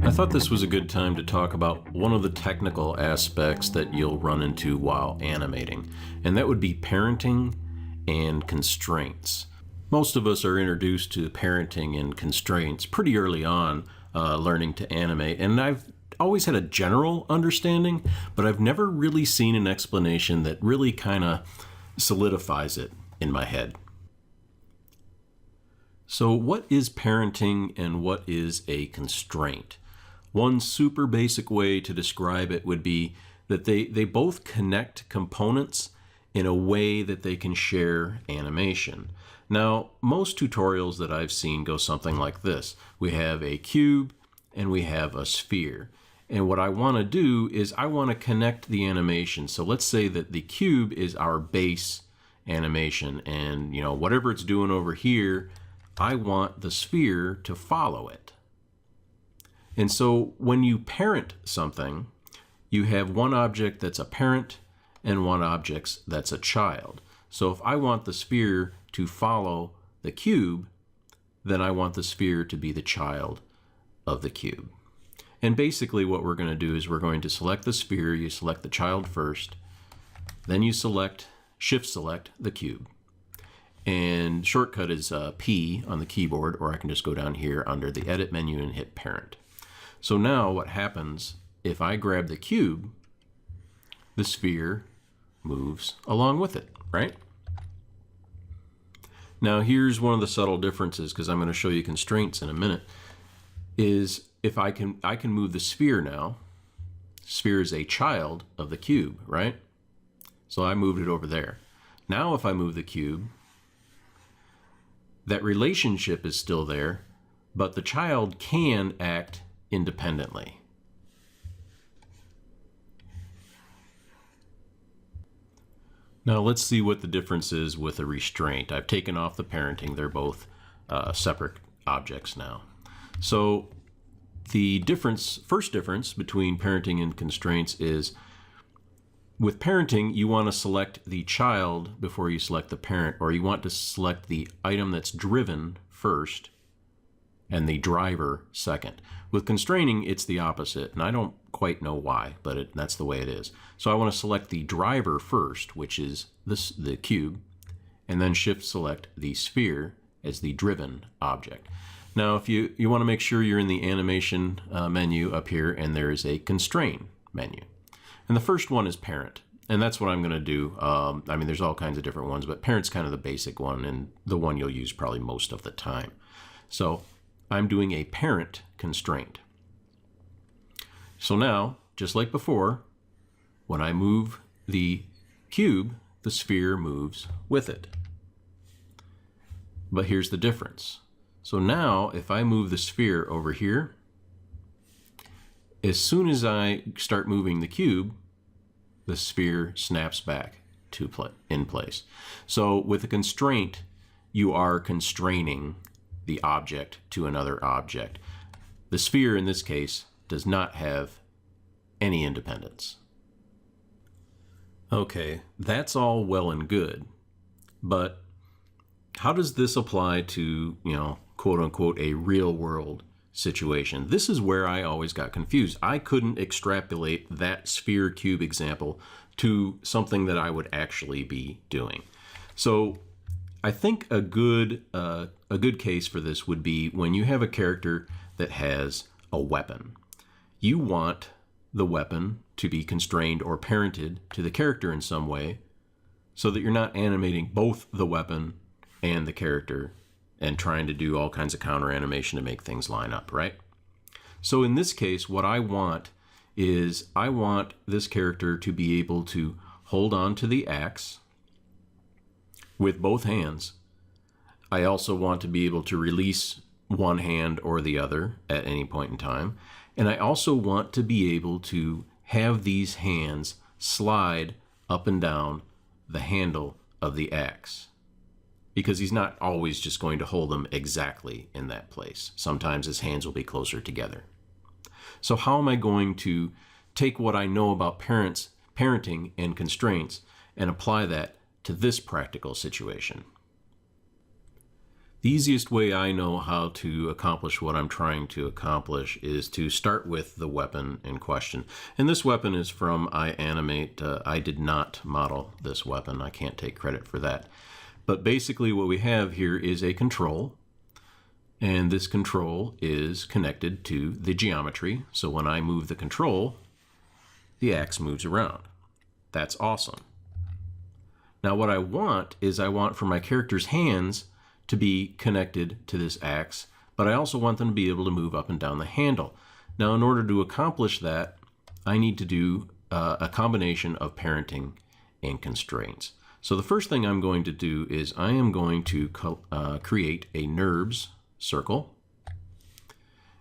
I thought this was a good time to talk about one of the technical aspects that you'll run into while animating, and that would be parenting and constraints. Most of us are introduced to parenting and constraints pretty early on, learning to animate, and I've always had a general understanding, but I've never really seen an explanation that really kind of solidifies it in my head. So what is parenting and what is a constraint? One super basic way to describe it would be that they both connect components in a way that they can share animation. Now, most tutorials that I've seen go something like this. We have a cube and we have a sphere. And what I want to do is I want to connect the animation. So let's say that the cube is our base animation, and whatever it's doing over here, I want the sphere to follow it. And so when you parent something, you have one object that's a parent and one object that's a child. So if I want the sphere to follow the cube, then I want the sphere to be the child of the cube. And basically what we're going to do is we're going to select the sphere, you select the child first, then you shift select the cube. And shortcut is P on the keyboard, or I can just go down here under the edit menu and hit parent. So now what happens, if I grab the cube, the sphere moves along with it, right? Now here's one of the subtle differences, because I'm going to show you constraints in a minute, is if I can move the sphere now. Sphere is a child of the cube, right? So I moved it over there. Now if I move the cube, that relationship is still there, but the child can act independently. Now let's see what the difference is with a restraint. I've taken off the parenting. They're both separate objects now. So the first difference between parenting and constraints is with parenting, you want to select the child before you select the parent, or you want to select the item that's driven first and the driver second. With constraining, it's the opposite, and I don't quite know why, but that's the way it is. So I want to select the driver first, which is the cube, and then shift select the sphere as the driven object. Now, if you want to make sure you're in the animation menu up here, and there is a constrain menu. And the first one is parent, and that's what I'm going to do. I mean, there's all kinds of different ones, but parent's kind of the basic one, and the one you'll use probably most of the time. So I'm doing a parent constraint. So now, just like before, when I move the cube, the sphere moves with it. But here's the difference. So now, if I move the sphere over here, as soon as I start moving the cube, the sphere snaps back in place. So with a constraint, you are constraining the object to another object. The sphere, in this case, does not have any independence. Okay, that's all well and good, but how does this apply to, quote unquote, a real world situation? This is where I always got confused. I couldn't extrapolate that sphere cube example to something that I would actually be doing. So I think a good case for this would be when you have a character that has a weapon. You want the weapon to be constrained or parented to the character in some way so that you're not animating both the weapon and the character and trying to do all kinds of counter animation to make things line up, right? So in this case, what I want is I want this character to be able to hold on to the axe with both hands. I also want to be able to release one hand or the other at any point in time. And I also want to be able to have these hands slide up and down the handle of the axe, because he's not always just going to hold them exactly in that place. Sometimes his hands will be closer together. So how am I going to take what I know about parenting and constraints and apply that to this practical situation? The easiest way I know how to accomplish what I'm trying to accomplish is to start with the weapon in question. And this weapon is from iAnimate. I did not model this weapon. I can't take credit for that. But basically what we have here is a control. And this control is connected to the geometry. So when I move the control, the axe moves around. That's awesome. Now what I want for my character's hands to be connected to this axe, but I also want them to be able to move up and down the handle. Now in order to accomplish that, I need to do a combination of parenting and constraints. So the first thing I'm going to do is I am going to create a NURBS circle.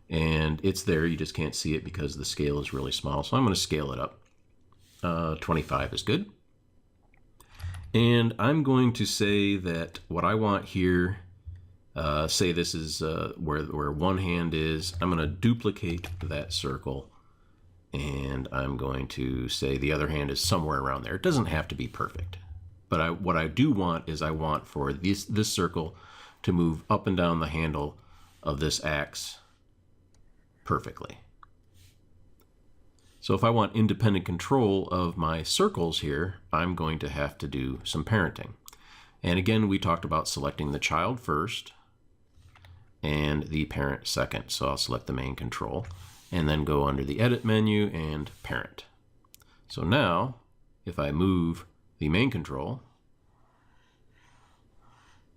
And it's there, you just can't see it because the scale is really small. So I'm going to scale it up. 25 is good. And I'm going to say that what I want here, say this is where one hand is. I'm going to duplicate that circle. And I'm going to say the other hand is somewhere around there. It doesn't have to be perfect. But what I do want is I want for this circle to move up and down the handle of this axe perfectly. So if I want independent control of my circles here, I'm going to have to do some parenting. And again, we talked about selecting the child first and the parent second. So I'll select the main control and then go under the edit menu and parent. So now if I move the main control,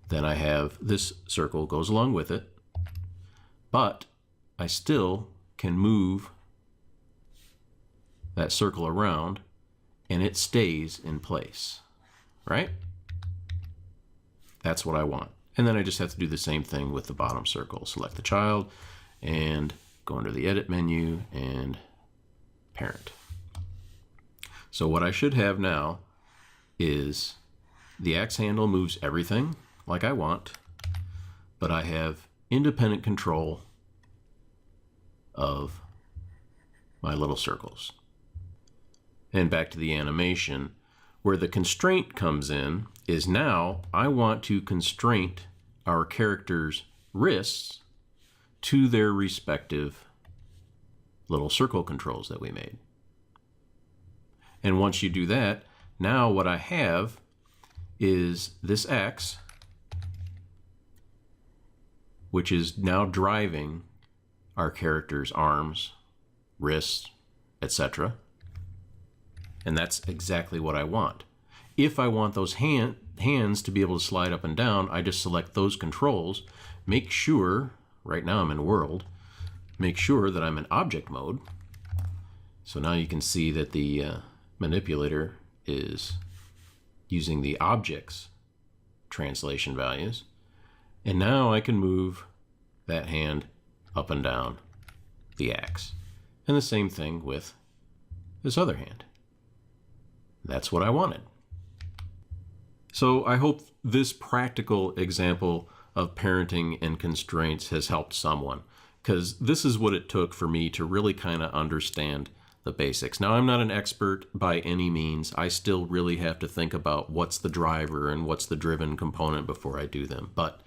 then I have this circle goes along with it, but I still can move that circle around and it stays in place, right? That's what I want. And then I just have to do the same thing with the bottom circle. Select the child and go under the edit menu and parent. So what I should have now is the axe handle moves everything like I want, but I have independent control of my little circles. And back to the animation, where the constraint comes in is now I want to constrain our characters' wrists to their respective little circle controls that we made. And once you do that, now what I have is this axe, which is now driving our character's arms, wrists, etc. And that's exactly what I want. If I want those hands to be able to slide up and down, I just select those controls, make sure, right now I'm in world, make sure that I'm in object mode. So now you can see that the manipulator is using the object's translation values. And now I can move that hand up and down the axe. And the same thing with this other hand. That's what I wanted. So I hope this practical example of parenting and constraints has helped someone, because this is what it took for me to really kind of understand the basics. Now, I'm not an expert by any means. I still really have to think about what's the driver and what's the driven component before I do them. But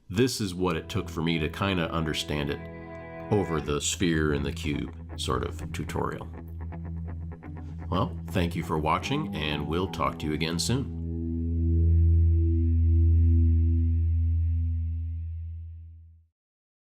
this is what it took for me to kind of understand it over the sphere and the cube sort of tutorial. Well, thank you for watching, and we'll talk to you again soon.